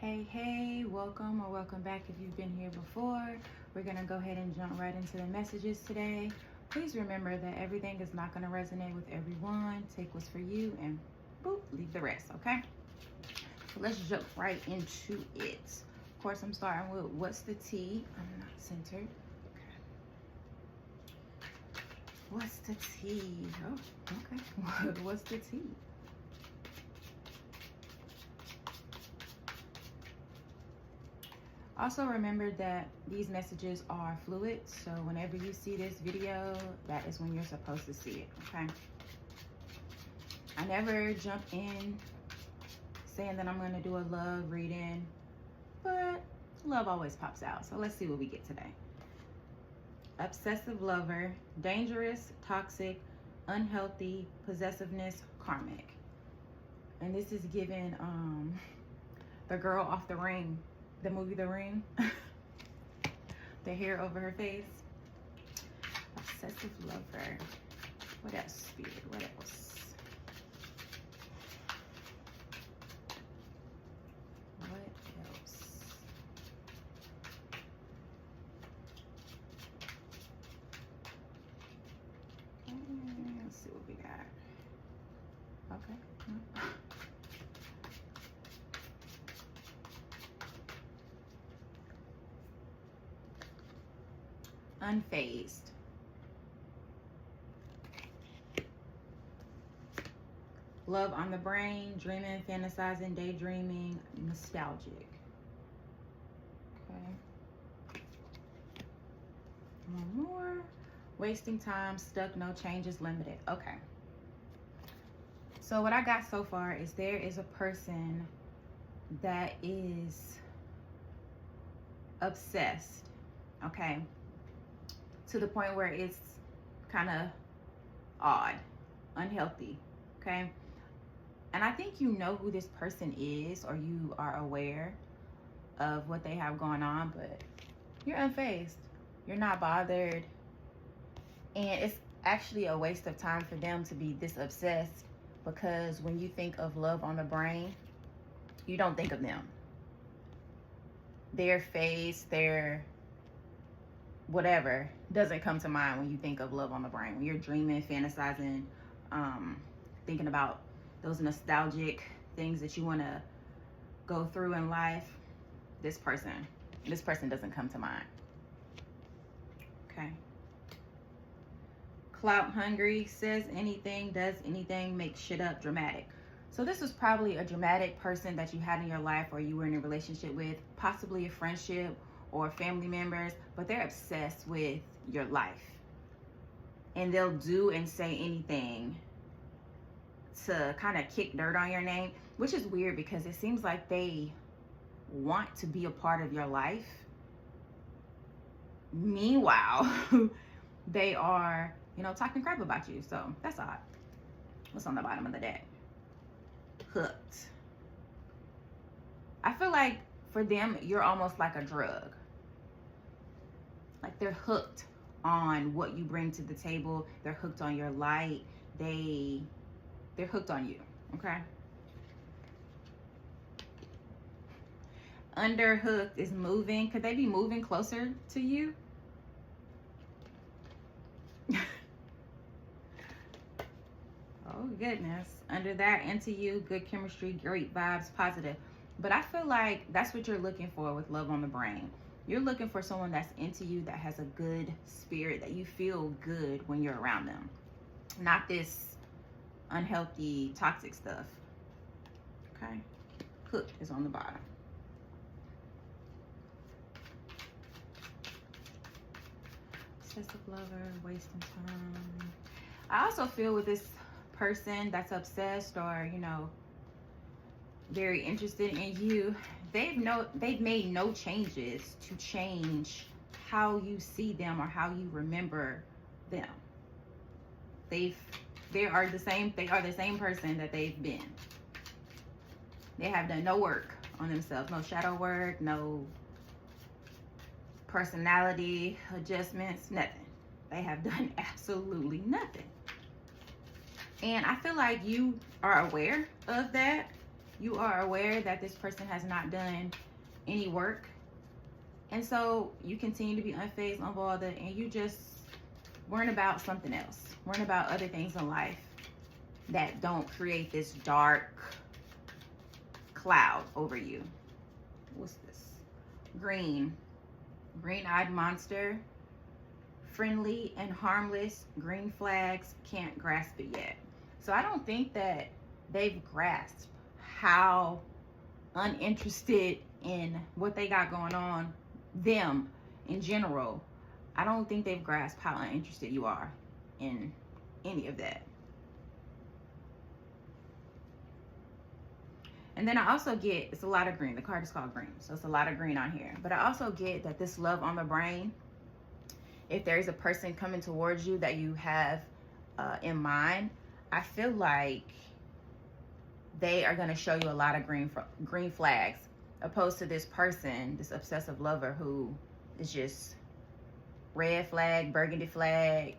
Hey, welcome or welcome back if you've been here before. We're going to go ahead and jump right into the messages today. Please remember that everything is not going to resonate with everyone. Take what's for you and boop, leave the rest, okay? So let's jump right into it. Of course, I'm starting with what's the tea? I'm not centered. Okay. What's the tea? Oh, okay. What's the tea? Also remember that these messages are fluid, so whenever you see this video, that is when you're supposed to see it, okay? I never jump in saying that I'm gonna do a love reading, but love always pops out. So let's see what we get today. Obsessive lover, dangerous, toxic, unhealthy, possessiveness, karmic. And this is given the girl off The Ring. The movie The Ring. The hair over her face. Obsessive lover. What else, Spirit? What else? What else? Let's see what we got. Okay. Unfazed. Love on the brain, dreaming, fantasizing, daydreaming, nostalgic. Okay. One more. Wasting time, stuck, no changes, limited. Okay. So what I got so far is there is a person that is obsessed, okay, to the point where it's kind of odd, unhealthy, okay? And I think you know who this person is, or you are aware of what they have going on, but you're unfazed. You're not bothered. And it's actually a waste of time for them to be this obsessed, because when you think of love on the brain, you don't think of them. Their face, their whatever doesn't come to mind when you think of love on the brain. When you're dreaming, fantasizing, thinking about those nostalgic things that you want to go through in life, this person doesn't come to mind. Okay. Clout hungry, says anything, does anything, makes shit up, dramatic. So this was probably a dramatic person that you had in your life, or you were in a relationship with, possibly a friendship or family members, but they're obsessed with your life. And they'll do and say anything to kind of kick dirt on your name, which is weird because it seems like they want to be a part of your life. Meanwhile, they are, talking crap about you. So that's odd. What's on the bottom of the deck? Hooked. I feel like for them, you're almost like a drug. Like they're hooked on what you bring to the table. They're hooked on your light. They're hooked on you, okay? Underhooked is moving. Could they be moving closer to you? Oh, goodness. Under that, into you, good chemistry, great vibes, positive. But I feel like that's what you're looking for with love on the brain. You're looking for someone that's into you, that has a good spirit, that you feel good when you're around them. Not this unhealthy, toxic stuff. Okay? Hooked is on the bottom. Obsessive lover, wasting time. I also feel with this person that's obsessed or, very interested in you, they've made no changes to change how you see them or how you remember them. They are the same person that they've been. They have done no work on themselves, no shadow work, no personality adjustments, nothing. They have done absolutely nothing. And I feel like you are aware of that, You are aware that this person has not done any work. And so you continue to be unfazed, unbothered, and you just worrying about something else. Worrying about other things in life that don't create this dark cloud over you. What's this? Green. Green-eyed monster. Friendly and harmless. Green flags. Can't grasp it yet. So I don't think that they've grasped how uninterested in what they got going on, them in general. I don't think they've grasped how uninterested you are in any of that. And then I also get, it's a lot of green. The card is called green, so it's a lot of green on here. But I also get that this love on the brain, if there is a person coming towards you that you have in mind, I feel like they are going to show you a lot of green flags, opposed to this person, this obsessive lover who is just red flag, burgundy flag,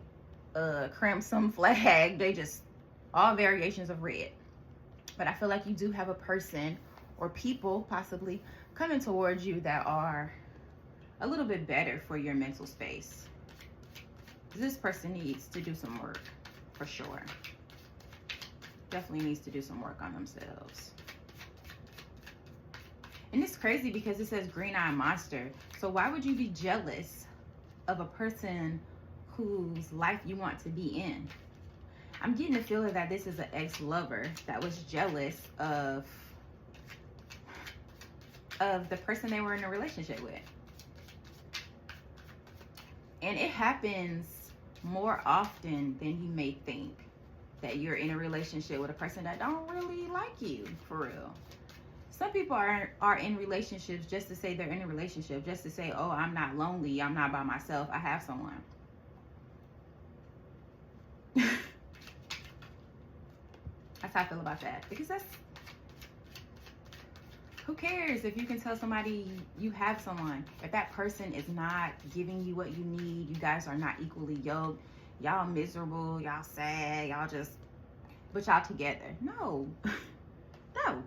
crimson flag. They just all variations of red. But I feel like you do have a person or people possibly coming towards you that are a little bit better for your mental space. This person needs to do some work for sure. Definitely needs to do some work on themselves. And it's crazy because it says green-eyed monster. So why would you be jealous of a person whose life you want to be in? I'm getting the feeling that this is an ex-lover that was jealous of the person they were in a relationship with. And it happens more often than you may think, that you're in a relationship with a person that don't really like you, for real. Some people are in relationships just to say they're in a relationship, just to say, oh, I'm not lonely, I'm not by myself, I have someone. That's how I feel about that. Because who cares if you can tell somebody you have someone? If that person is not giving you what you need, you guys are not equally yoked, y'all miserable, y'all sad, but y'all together. No. No.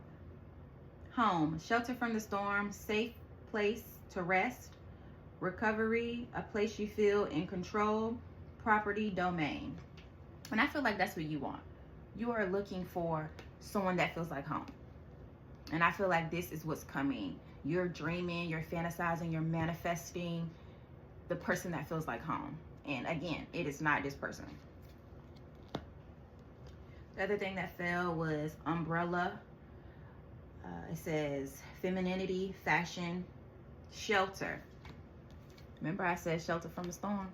Home, shelter from the storm, safe place to rest, recovery, a place you feel in control, property, domain. And I feel like that's what you want. You are looking for someone that feels like home. And I feel like this is what's coming. You're dreaming, you're fantasizing, you're manifesting the person that feels like home. And again, it is not this person. The other thing that fell was umbrella. It says femininity, fashion, shelter. Remember I said shelter from the storm?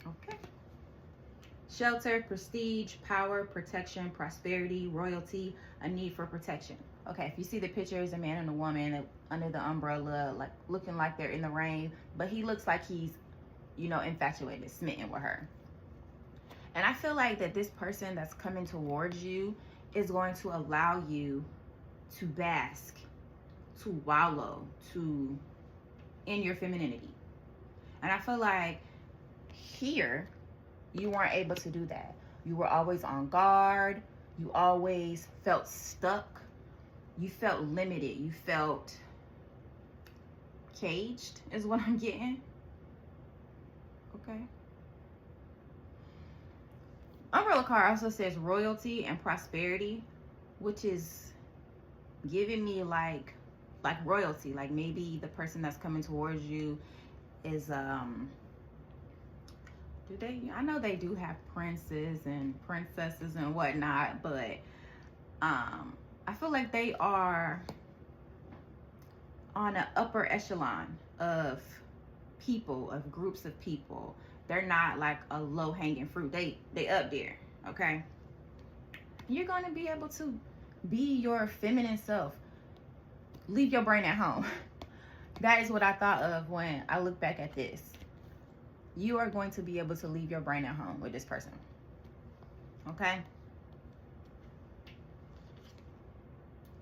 Okay. Shelter, prestige, power, protection, prosperity, royalty, a need for protection. Okay, if you see the picture, is a man and a woman under the umbrella, like looking like they're in the rain, but he looks like he's, infatuated, smitten with her. And I feel like that this person that's coming towards you is going to allow you to bask, to wallow, in your femininity. And I feel like here, you weren't able to do that. You were always on guard. You always felt stuck. You felt limited. You felt caged, is what I'm getting. Okay. Umbrella card also says royalty and prosperity, which is giving me like royalty. Like maybe the person that's coming towards you is I know they do have princes and princesses and whatnot, but I feel like they are on an upper echelon of people, of groups of people. They're not like a low-hanging fruit. They up there, okay? You're going to be able to be your feminine self. Leave your brain at home. That is what I thought of when I look back at this. You are going to be able to leave your brain at home with this person. Okay?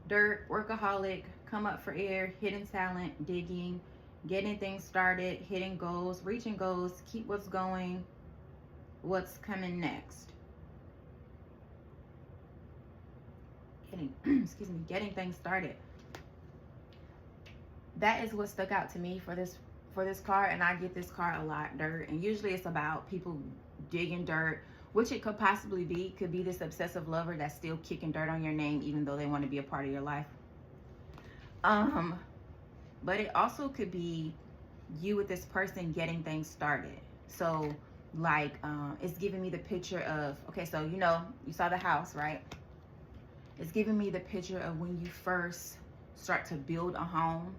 Dirt, workaholic, come up for air, hidden talent, digging, getting things started, hitting goals, reaching goals, keep what's going, what's coming next. getting, excuse me, getting things started. That is what stuck out to me for this card, and I get this card a lot, dirt. And usually it's about people digging dirt, which it could possibly be. Could be this obsessive lover that's still kicking dirt on your name even though they want to be a part of your life. But it also could be you with this person getting things started. So like it's giving me the picture of, okay, so you know, you saw the house, right? It's giving me the picture of when you first start to build a home,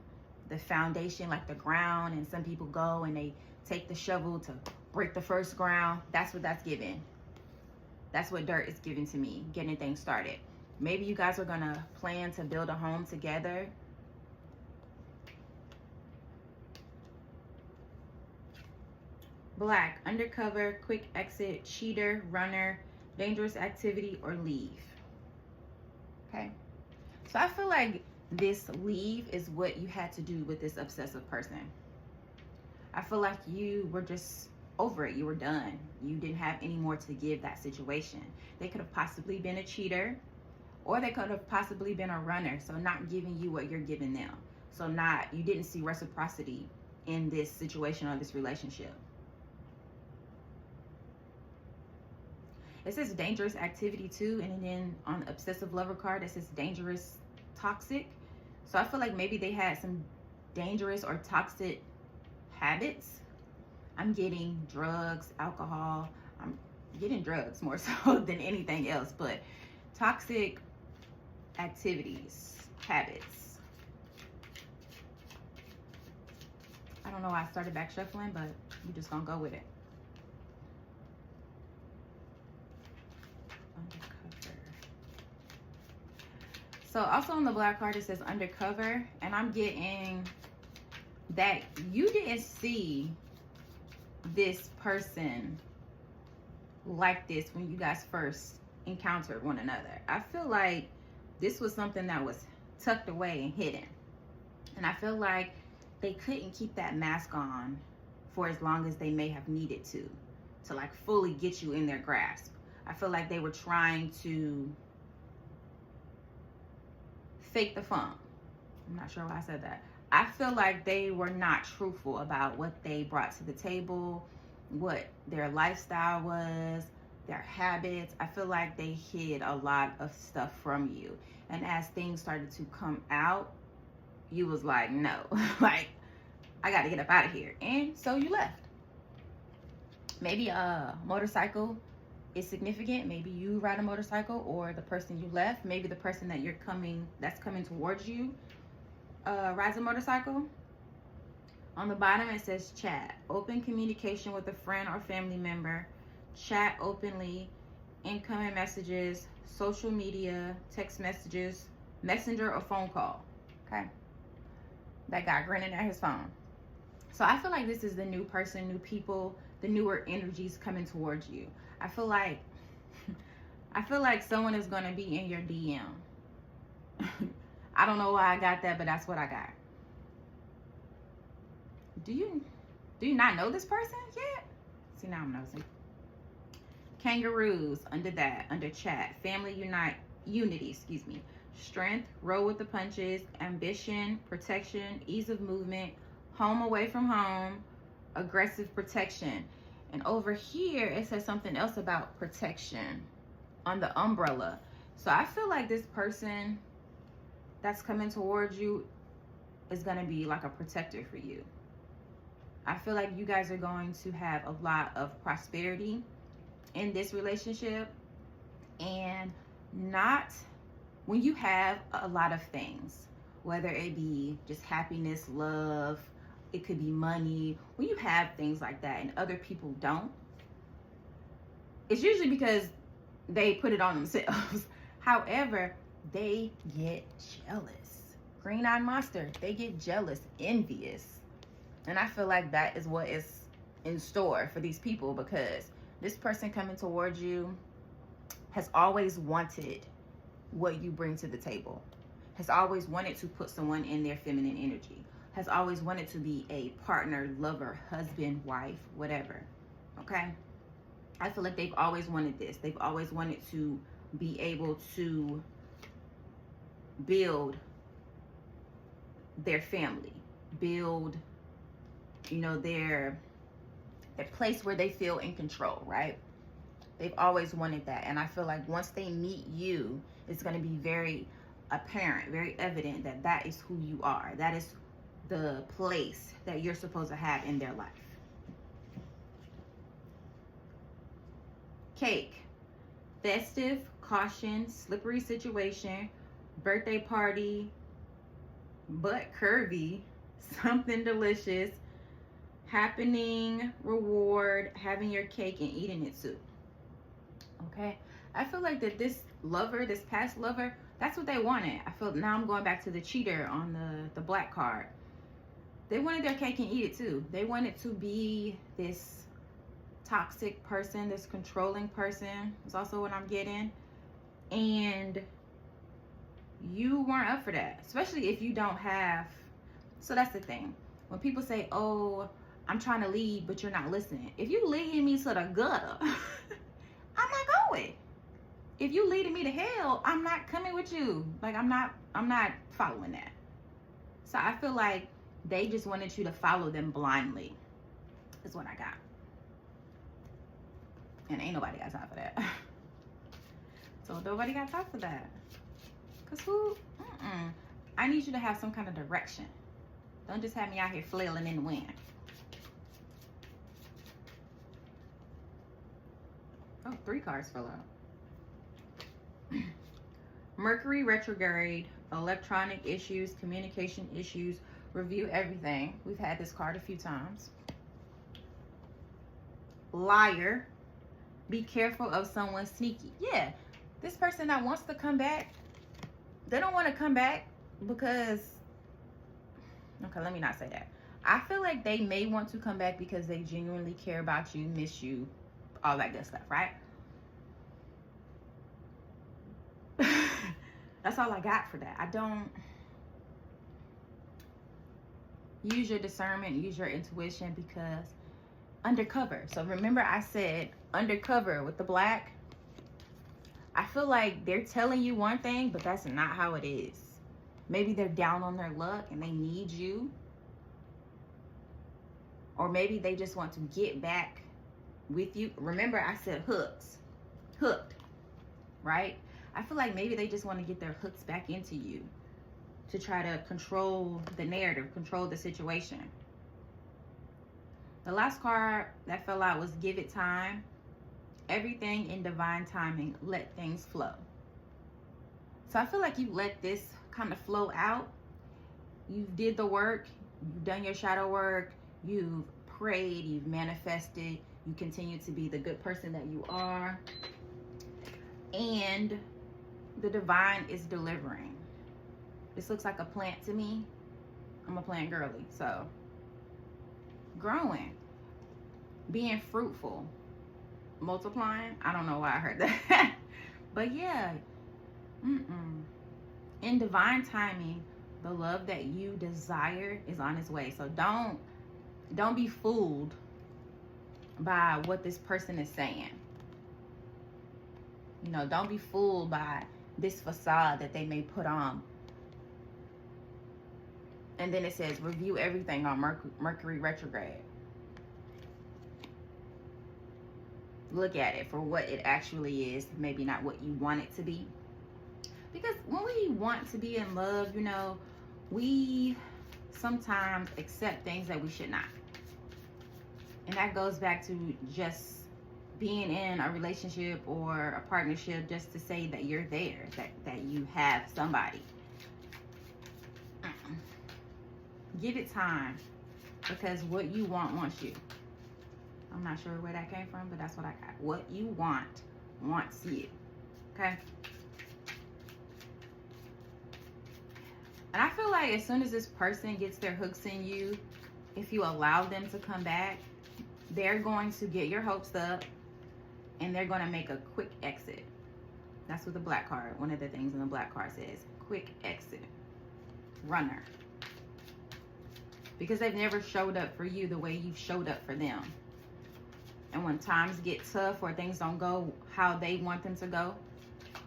the foundation, like the ground, and some people go and they take the shovel to break the first ground. That's what that's giving. That's what dirt is giving to me, getting things started. Maybe you guys are gonna plan to build a home together. Black, undercover, quick exit, cheater, runner, dangerous activity, or leave. Okay, so I feel like this leave is what you had to do with this obsessive person. I feel like you were just over it. You were done. You didn't have any more to give that situation. They could have possibly been a cheater, or they could have possibly been a runner, so not giving you what you're giving them. So you didn't see reciprocity in this situation or this relationship. It says dangerous activity too, and then on the obsessive lover card it says dangerous, toxic. So I feel like maybe they had some dangerous or toxic habits. I'm getting drugs, alcohol. I'm getting drugs more so than anything else, but toxic activities, habits. I don't know why I started back shuffling, but we're just gonna go with it. So also on the black card it says undercover, and I'm getting that you didn't see this person like this when you guys first encountered one another. I feel like this was something that was tucked away and hidden, and I feel like they couldn't keep that mask on for as long as they may have needed to like fully get you in their grasp. I feel like they were trying to fake the funk. I'm not sure why I said that. I feel like they were not truthful about what they brought to the table, what their lifestyle was, their habits. I feel like they hid a lot of stuff from you. And as things started to come out, you was like, no, like, I got to get up out of here. And so you left. Maybe a motorcycle is significant. Maybe you ride a motorcycle, or the person you left, maybe the person that's coming towards you rides a motorcycle. On the bottom it says chat, open communication with a friend or family member, chat openly, incoming messages, social media, text messages, messenger, or phone call. Okay, that guy grinning at his phone. So I feel like this is the new person, new people, the newer energies coming towards you. I feel like someone is going to be in your DM. I don't know why I got that, but that's what I got. Do you not know this person yet? See, now I'm nosing. Kangaroos under that, under chat, family unity, excuse me. Strength, roll with the punches, ambition, protection, ease of movement, home away from home, aggressive protection. And over here, it says something else about protection on the umbrella. So I feel like this person that's coming towards you is going to be like a protector for you. I feel like you guys are going to have a lot of prosperity in this relationship. And not when you have a lot of things, whether it be just happiness, love, it could be money. When you have things like that and other people don't, it's usually because they put it on themselves. However, they get jealous. Green-eyed monster, they get jealous, envious. And I feel like that is what is in store for these people, because this person coming towards you has always wanted what you bring to the table, has always wanted to put someone in their feminine energy, has always wanted to be a partner, lover, husband, wife, whatever. Okay? I feel like they've always wanted this. They've always wanted to be able to build their family, build, you know, their place where they feel in control, right? They've always wanted that. And I feel like once they meet you, it's going to be very apparent, very evident that that is who you are. That is the place that you're supposed to have in their life. Cake. Festive, caution, slippery situation, birthday party, but curvy, something delicious, happening, reward, having your cake and eating it too. Okay, I feel like that this lover, this past lover, that's what they wanted. I feel now I'm going back to the cheater on the black card. They wanted their cake and eat it too. They wanted to be this toxic person, this controlling person is also what I'm getting. And you weren't up for that, especially if you don't have. So that's the thing. When people say, oh, I'm trying to lead, but you're not listening. If you leading me to the gutter, I'm not going. If you leading me to hell, I'm not coming with you. Like, I'm not following that. So I feel like they just wanted you to follow them blindly, is what I got. And ain't nobody got time for that. So nobody got time for that. Cause who? I need you to have some kind of direction. Don't just have me out here flailing in the wind. Oh, 3 cards fell out. Mercury retrograde, electronic issues, communication issues, review everything. We've had this card a few times. Liar, be careful of someone sneaky. Yeah, this person that wants to come back, they don't want to come back because, okay, let me not say that. I feel like they may want to come back because they genuinely care about you, miss you, all that good stuff, right? That's all I got for that. I don't. Use your discernment, use your intuition, because undercover. So remember I said undercover with the black. I feel like they're telling you one thing, but that's not how it is. Maybe they're down on their luck and they need you. Or maybe they just want to get back with you. Remember I said hooks. Hooked. Right? I feel like maybe they just want to get their hooks back into you to try to control the narrative, control the situation. The last card that fell out was give it time. Everything in divine timing, let things flow. So I feel like you let this kind of flow out. You did the work, you've done your shadow work, you've prayed, you've manifested, you continue to be the good person that you are. And the divine is delivering. This looks like a plant to me. I'm a plant girly, so growing, being fruitful, multiplying. I don't know why I heard that. But yeah, in divine timing, the love that you desire is on its way. So don't be fooled by what this person is saying. You know, don't be fooled by this facade that they may put on. And then it says review everything on Mercury retrograde. Look at it for what it actually is, maybe not what you want it to be. Because when we want to be in love, you know, we sometimes accept things that we should not. And that goes back to just being in a relationship or a partnership just to say that you're there, that you have somebody. Give it time, because what you want wants you. I'm not sure where that came from, but that's what I got. What you want wants you. Okay? And I feel like as soon as this person gets their hooks in you, if you allow them to come back, they're going to get your hopes up and they're going to make a quick exit. That's what the black card, one of the things in the black card says. Quick exit. Runner. Because they've never showed up for you the way you've showed up for them. And when times get tough or things don't go how they want them to go,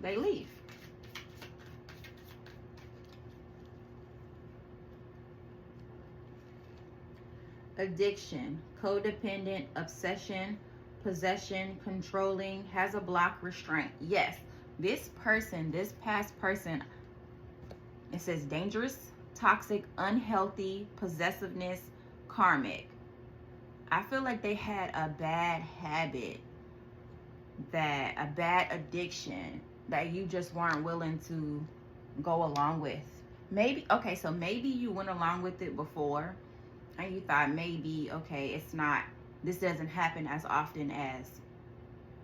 they leave. addiction, codependent, obsession, possession, controlling, has a block, restraint. Yes, this person, this past person, it says dangerous, toxic, unhealthy, possessiveness, karmic. I feel like they had a bad habit, a bad addiction that you just weren't willing to go along with. Maybe, okay, so maybe you went along with it before and you thought maybe, okay, this doesn't happen as often as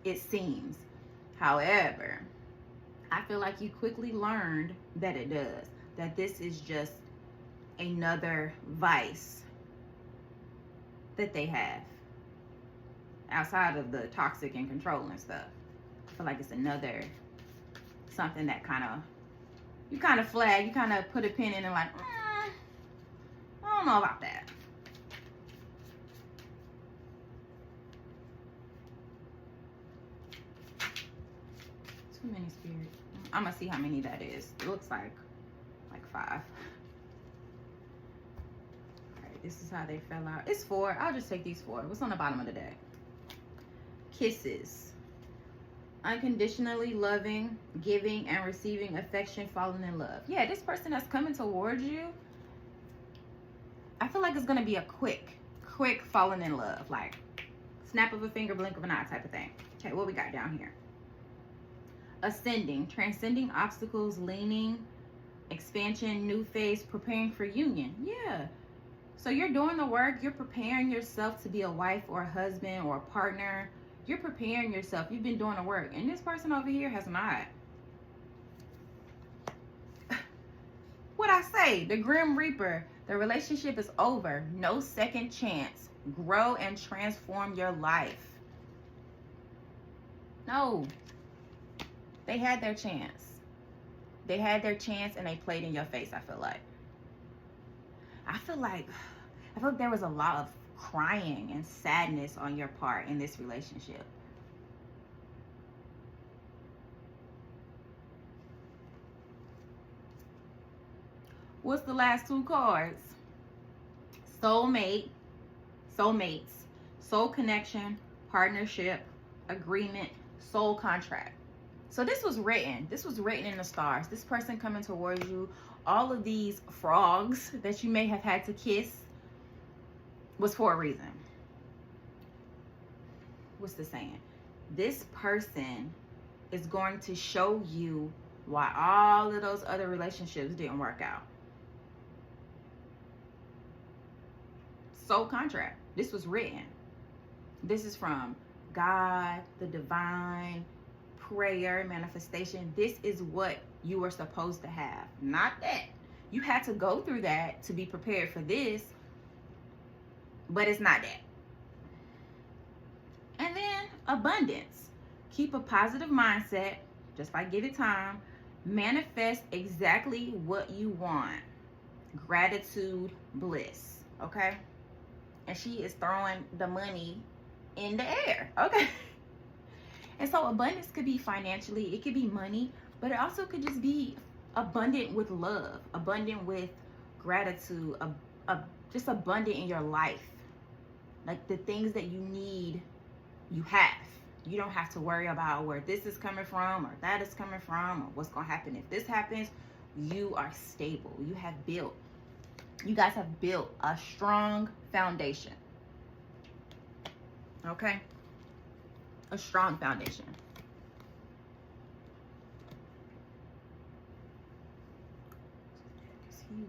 it seems. However, I feel like you quickly learned that it does, that this is just another vice that they have outside of the toxic and controlling stuff. I feel like it's another something that you kind of flag, you kind of put a pin in and like, I don't know about that. Too many spirits. I'm gonna see how many that is. It looks like 5. All right, this is how they fell out. It's 4. I'll just take these 4. What's on the bottom of the deck? Kisses. Unconditionally loving, giving, and receiving affection, falling in love. Yeah, this person that's coming towards you, I feel like it's gonna be a quick falling in love, like snap of a finger, blink of an eye type of thing. Okay, what we got down here? Ascending, transcending obstacles, leaning, expansion, new phase, preparing for union. Yeah. So you're doing the work, you're preparing yourself to be a wife or a husband or a partner. You're preparing yourself. You've been doing the work. And this person over here has not. What I say, the Grim Reaper, the relationship is over. No second chance. Grow and transform your life. No. They had their chance. They had their chance and they played in your face, I feel like. I feel like there was a lot of crying and sadness on your part in this relationship. What's the last 2 cards? Soulmate, soulmates, soul connection, partnership, agreement, soul contract. So this was written in the stars. This person coming towards you, all of these frogs that you may have had to kiss was for a reason. What's the saying? This person is going to show you why all of those other relationships didn't work out. Soul contract. This was written. This is from God, the divine, prayer, manifestation. This is what you were supposed to have. Not that. You had to go through that to be prepared for this. But it's not that. And then abundance. Keep a positive mindset. Just like give it time. Manifest exactly what you want. Gratitude, bliss. Okay? And she is throwing the money in the air. Okay? And so abundance could be financially. It could be money. But it also could just be abundant with love. Abundant with gratitude. Just abundant in your life. Like the things that you need, you have. You don't have to worry about where this is coming from or that is coming from or what's going to happen if this happens. You are stable. You guys have built a strong foundation. Okay? A strong foundation. It's huge.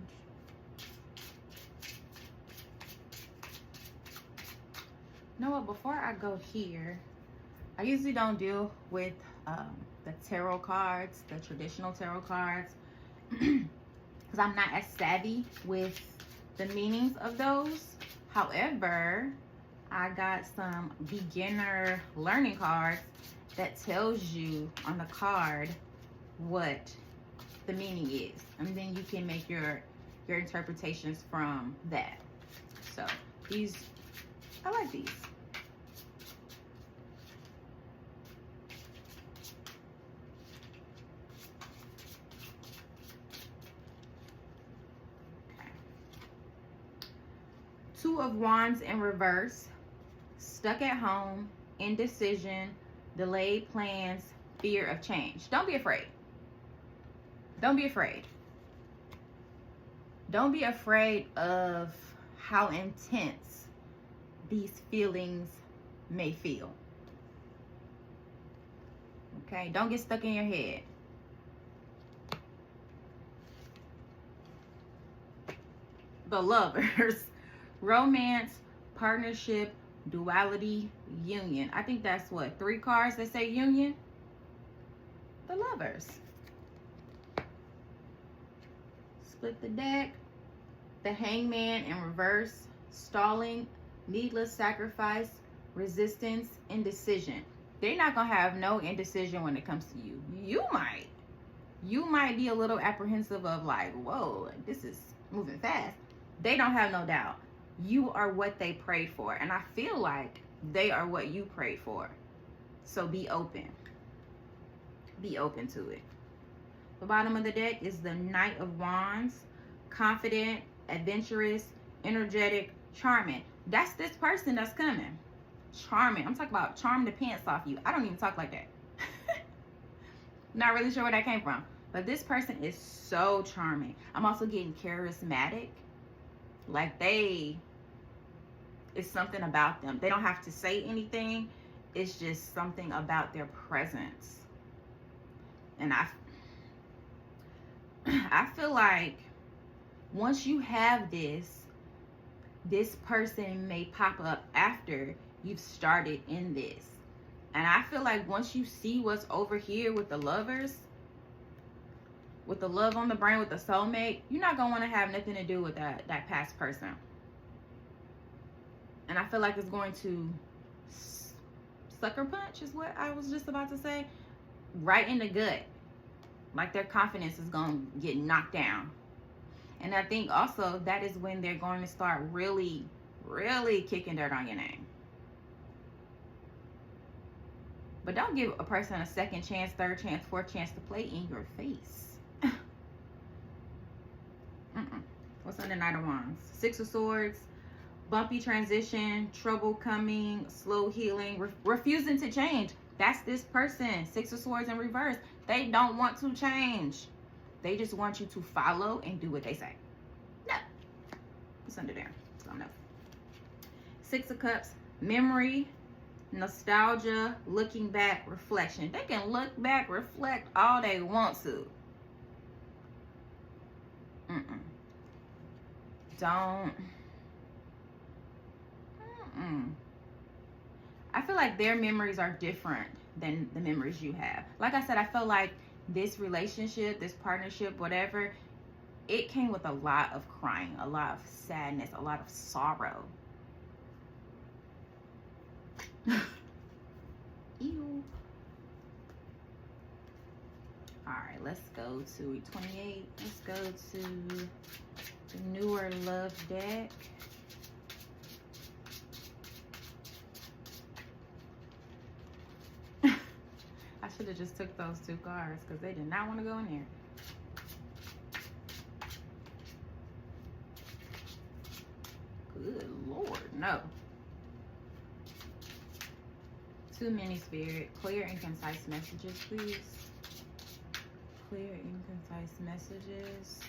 You know what? Before I go here, I usually don't deal with the tarot cards, the traditional tarot cards, because I'm not as savvy with the meanings of those. However, I got some beginner learning cards that tells you on the card what the meaning is, and then you can make your interpretations from that. So these, I like these. Two of Wands in reverse. Stuck at home, indecision, delayed plans, fear of change. Don't be afraid. Don't be afraid. Don't be afraid of how intense these feelings may feel. Okay? Don't get stuck in your head. The Lovers. Romance, partnership, duality, union. I think that's what, 3 cards that say union? The Lovers. Split the deck. The Hangman in reverse. Stalling, needless sacrifice, resistance, indecision. They're not going to have no indecision when it comes to you. You might be a little apprehensive of like, whoa, this is moving fast. They don't have no doubt. You are what they prayed for. And I feel like they are what you prayed for. So be open. Be open to it. The bottom of the deck is the Knight of Wands. Confident, adventurous, energetic, charming. That's this person that's coming. Charming. I'm talking about charm the pants off you. I don't even talk like that. Not really sure where that came from. But this person is so charming. I'm also getting charismatic. Like it's something about them. They don't have to say anything. It's just something about their presence. And I feel like once you have this person may pop up after you've started in this. And I feel like once you see what's over here with the Lovers, with the love on the brain, with the soulmate, you're not going to want to have nothing to do with that past person. And I feel like it's going to sucker punch is what I was just about to say. Right in the gut. Like their confidence is going to get knocked down. And I think also that is when they're going to start really, really kicking dirt on your name. But don't give a person a second chance, third chance, fourth chance to play in your face. What's on the Knight of Wands? 6 of Swords. Bumpy transition, trouble coming, slow healing, refusing to change. That's this person. 6 of Swords in reverse. They don't want to change. They just want you to follow and do what they say. No. What's under there? So no. 6 of Cups, memory, nostalgia, looking back, reflection. They can look back, reflect all they want to. Don't. I feel like their memories are different than the memories you have. Like I said, I feel like this relationship, this partnership, whatever, it came with a lot of crying, a lot of sadness, a lot of sorrow. Ew. All right, let's go to 28. Let's go to the newer love deck. I should have just took those 2 cards because they did not want to go in there. Good Lord, no. Too many, Spirit. Clear and concise messages, please. Clear and concise messages.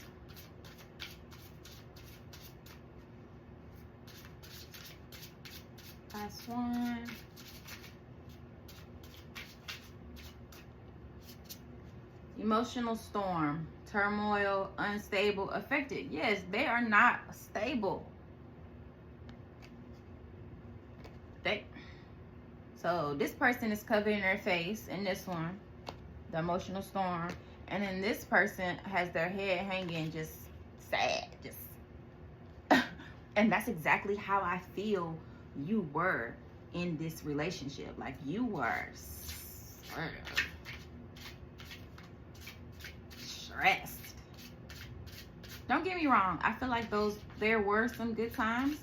Last one. Emotional storm, turmoil, unstable, affected. Yes, they are not stable. So this person is covering their face in this one, the emotional storm. And then this person has their head hanging just sad. And that's exactly how I feel you were in this relationship. Like you were stressed. Don't get me wrong. I feel like there were some good times,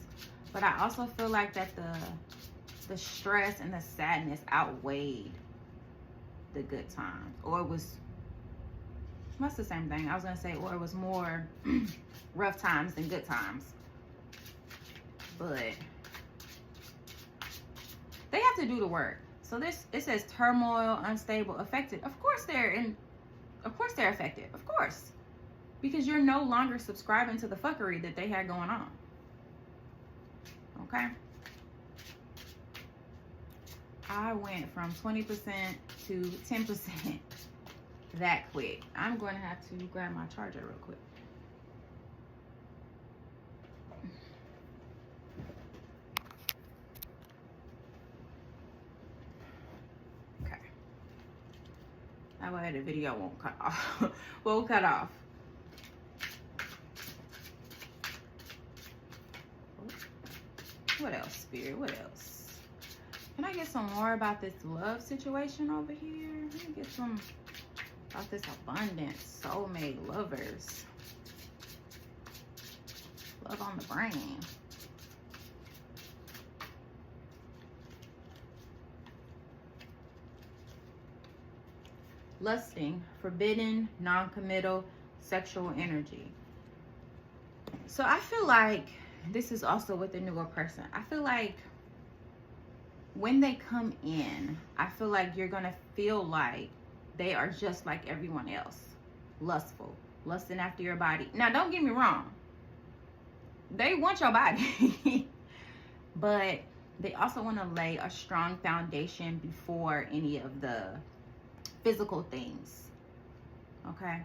but I also feel like that the stress and the sadness outweighed the good times. Or it was, that's the same thing. I was going to say, or it was more rough times than good times. but they have to do the work. So it says turmoil, unstable, affected. Of course they're affected. Of course. Because you're no longer subscribing to the fuckery that they had going on. Okay? I went from 20% to 10% that quick. I'm going to have to grab my charger real quick. Okay. That way the video won't cut off. Won't cut off. What else, Spirit? What else? Can I get some more about this love situation over here? Let me get some about this abundance, soulmate, lovers. Love on the brain. Lusting, forbidden, non-committal, sexual energy. So I feel like this is also with the newer person. I feel like when they come in, I feel like you're going to feel like they are just like everyone else. Lustful, lusting after your body. Now, don't get me wrong. They want your body. But they also want to lay a strong foundation before any of the physical things. Okay?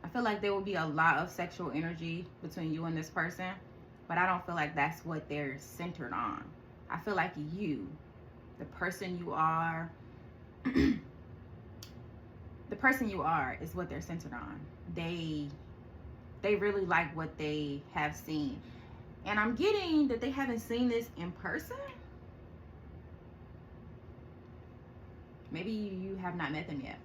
I feel like there will be a lot of sexual energy between you and this person. But I don't feel like that's what they're centered on. I feel like you, the person you are, the person you are is what they're centered on. They really like what they have seen. And I'm getting that they haven't seen this in person. Maybe you have not met them yet.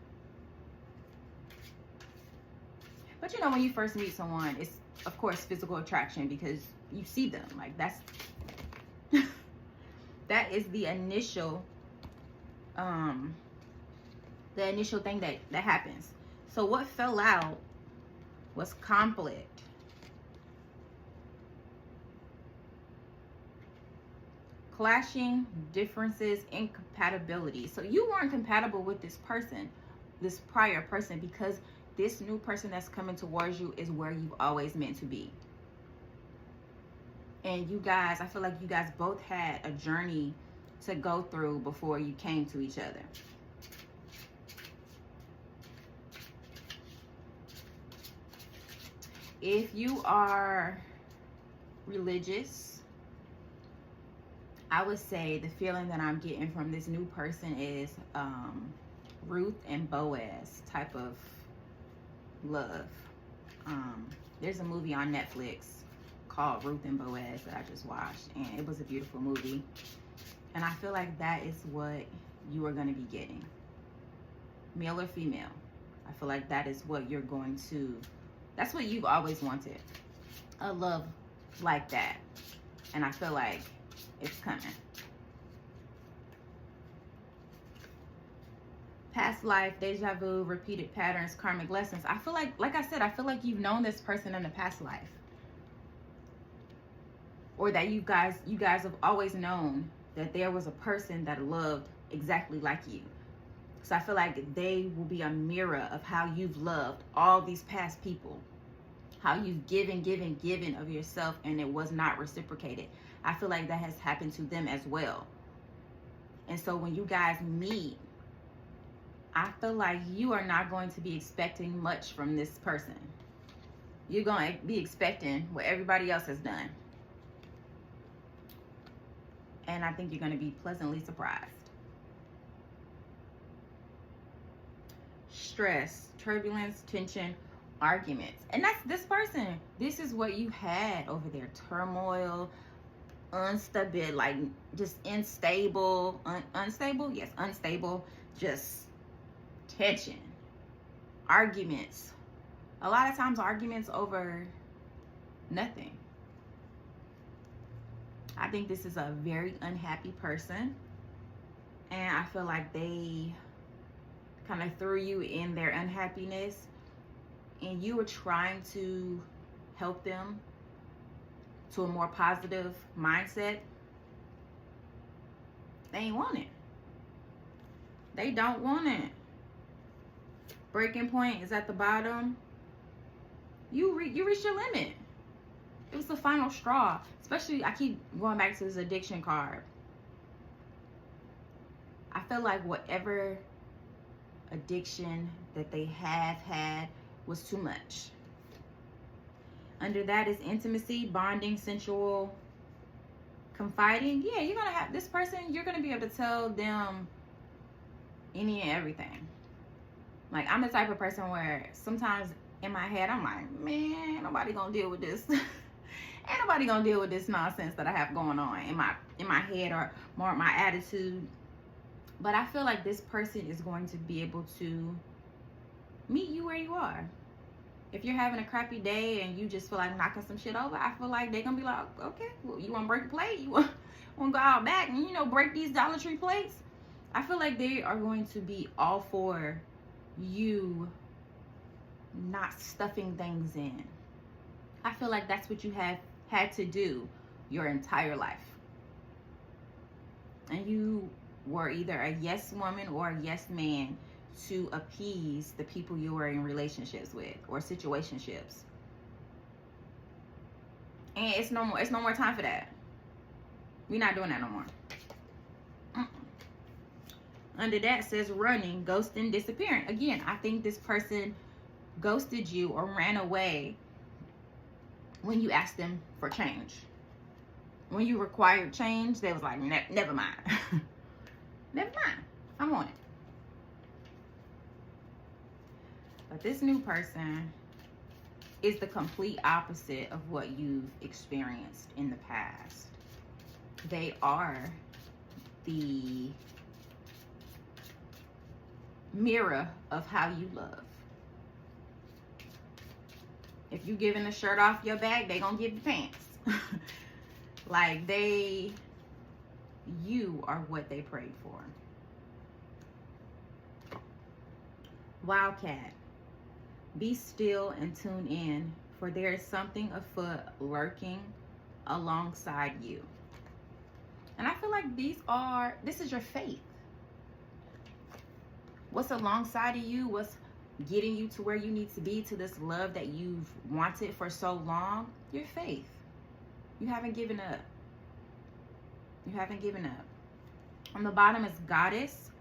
But you know, when you first meet someone, it's of course physical attraction because you see them. Like that's that is the initial thing that happens. So what fell out was conflict. Clashing, differences, incompatibility. So you weren't compatible with this person, this prior person, because this new person that's coming towards you is where you've always meant to be. And you guys, I feel like you guys both had a journey to go through before you came to each other. If you are religious, I would say the feeling that I'm getting from this new person is Ruth and Boaz type of love. There's a movie on Netflix called Ruth and Boaz that I just watched, and it was a beautiful movie. And I feel like that is what you are going to be getting. Male or female. I feel like that is what you're going to, that's what you've always wanted. A love like that. And I feel like it's coming. Past life, deja vu, repeated patterns, karmic lessons. I feel like I said, I feel like you've known this person in the past life. Or that you guys have always known that there was a person that loved exactly like you. So I feel like they will be a mirror of how you've loved all these past people. How you've given of yourself and it was not reciprocated. I feel like that has happened to them as well. And so when you guys meet, I feel like you are not going to be expecting much from this person. You're going to be expecting what everybody else has done. And I think you're going to be pleasantly surprised. Stress, turbulence, tension, arguments. And that's this person. This is what you had over there. Turmoil, unstable, like just unstable. Unstable? Yes, unstable. Just tension. Arguments. A lot of times arguments over nothing. I think this is a very unhappy person. And I feel like they kind of threw you in their unhappiness. And you were trying to help them. to a more positive mindset, they ain't want it. They don't want it. Breaking point is at the bottom. You reach your limit. It was the final straw. Especially, I keep going back to this addiction card. I feel like whatever addiction that they have had was too much. Under that is intimacy, bonding, sensual, confiding. Yeah, you're gonna have this person, you're gonna be able to tell them any and everything. Like, I'm the type of person where sometimes in my head I'm like, man, ain't nobody gonna deal with this. Ain't nobody gonna deal with this nonsense that I have going on in my head, or more my attitude. But I feel like this person is going to be able to meet you where you are. If you're having a crappy day and you just feel like knocking some shit over, I feel like they're gonna be like, okay, well, you want to break a plate? You want to go out back and, you know, break these Dollar Tree plates? I feel like they are going to be all for you not stuffing things in. I feel like that's what you have had to do your entire life. And you were either a yes woman or a yes man to appease the people you were in relationships with or situationships. And it's no more time for that. We're not doing that no more. Under that says running, ghosting, disappearing. Again, I think this person ghosted you or ran away when you asked them for change. When you required change, they was like, never mind. Never mind. I'm on it. But this new person is the complete opposite of what you've experienced in the past. They are the mirror of how you love. If you giving the shirt off your back, they gonna give you pants. Like, you are what they prayed for. Wildcat. Be still and tune in, for there is something afoot lurking alongside you. And I feel like this is your faith. What's alongside of you, what's getting you to where you need to be, to this love that you've wanted for so long, your faith. You haven't given up. You haven't given up. On the bottom is Goddess.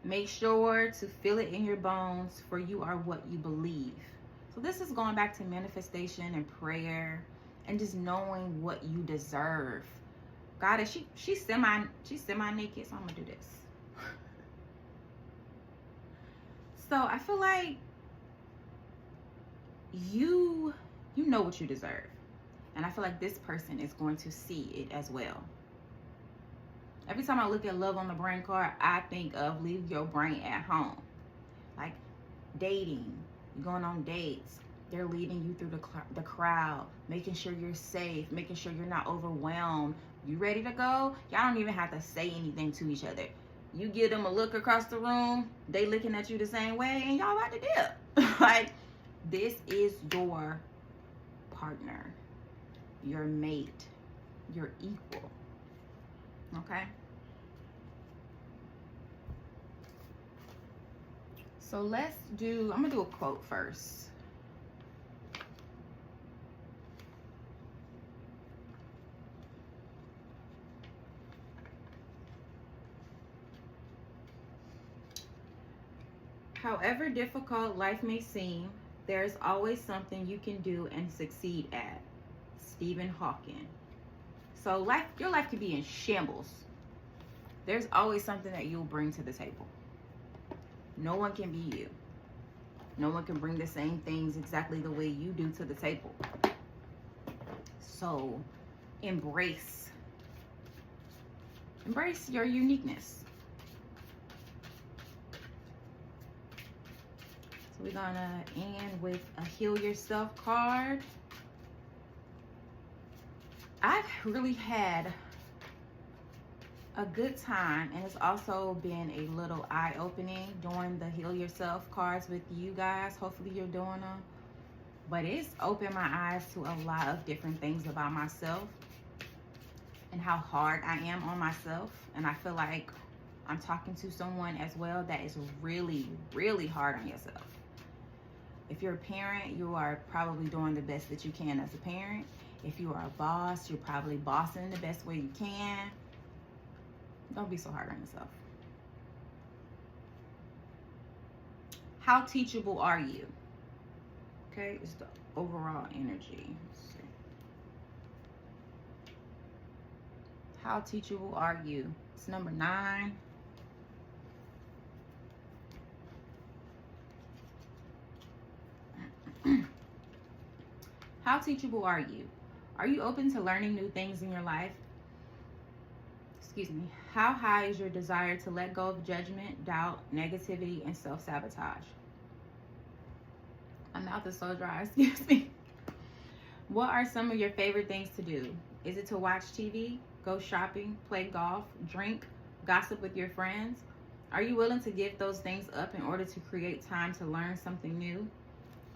Make sure to feel it in your bones, for you are what you believe. So this is going back to manifestation and prayer and just knowing what you deserve. Goddess, she's semi naked, so I'm gonna do this. So I feel like you know what you deserve. And I feel like this person is going to see it as well. Every time I look at Love on the Brain card, I think of leave your brain at home. Like dating, going on dates. They're leading you through the crowd, making sure you're safe, making sure you're not overwhelmed. You ready to go? Y'all don't even have to say anything to each other. You give them a look across the room, they looking at you the same way, and y'all about to dip. Like, this is your partner, your mate, your equal. Okay? So I'm gonna do a quote first. However difficult life may seem, there is always something you can do and succeed at. Stephen Hawking. So your life could be in shambles. There's always something that you'll bring to the table. No one can be you. No one can bring the same things exactly the way you do to the table. So embrace your uniqueness. So we're gonna end with a Heal Yourself card. I've really had a good time, and it's also been a little eye-opening doing the Heal Yourself cards with you guys. Hopefully you're doing them. but it's opened my eyes to a lot of different things about myself and how hard I am on myself. And I feel like I'm talking to someone as well that is really, really hard on yourself. If you're a parent, you are probably doing the best that you can as a parent. If you are a boss, you're probably bossing the best way you can. Don't be so hard on yourself. How teachable are you? Okay, it's the overall energy. Let's see. How teachable are you? It's number 9. How teachable are you? Are you open to learning new things in your life? Excuse me. How high is your desire to let go of judgment, doubt, negativity, and self-sabotage? My mouth is so dry, excuse me. What are some of your favorite things to do? Is it to watch TV, go shopping, play golf, drink, gossip with your friends? Are you willing to give those things up in order to create time to learn something new?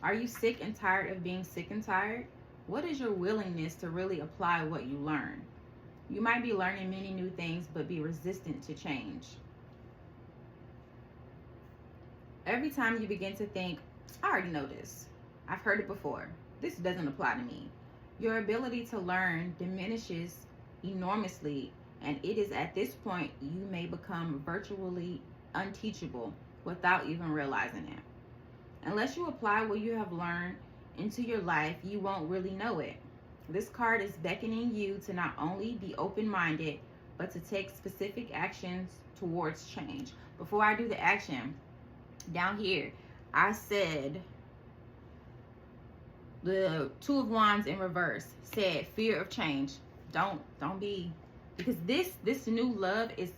Are you sick and tired of being sick and tired? What is your willingness to really apply what you learn? You might be learning many new things, but be resistant to change. Every time you begin to think, I already know this, I've heard it before, this doesn't apply to me, your ability to learn diminishes enormously, and it is at this point you may become virtually unteachable without even realizing it. Unless you apply what you have learned into your life, you won't really know it. This card is beckoning you to not only be open-minded, but to take specific actions towards change. Before I do the action, down here, I said the 2 of Wands in reverse said fear of change. Don't be, because this new love is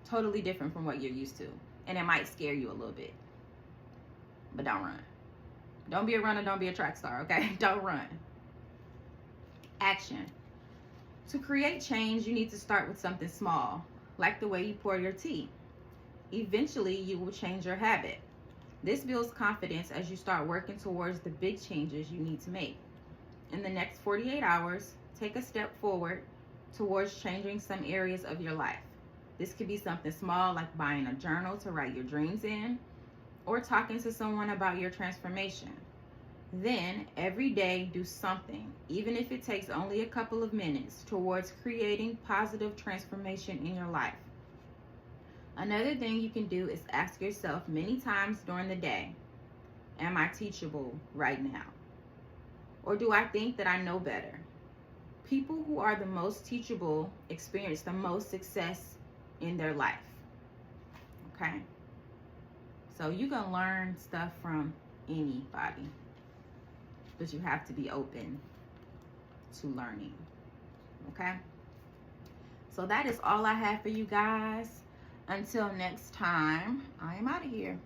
totally different from what you're used to, and it might scare you a little bit. But don't run. Don't be a runner, don't be a track star, okay? Don't run. Action. To create change, you need to start with something small, like the way you pour your tea. Eventually, you will change your habit. This builds confidence as you start working towards the big changes you need to make. In the next 48 hours, take a step forward towards changing some areas of your life. This could be something small like buying a journal to write your dreams in, or talking to someone about your transformation. Then, every day, do something, even if it takes only a couple of minutes, towards creating positive transformation in your life. Another thing you can do is ask yourself many times during the day, am I teachable right now? Or do I think that I know better? People who are the most teachable experience the most success in their life. Okay? So you can learn stuff from anybody, but you have to be open to learning. Okay? So that is all I have for you guys. Until next time, I am out of here.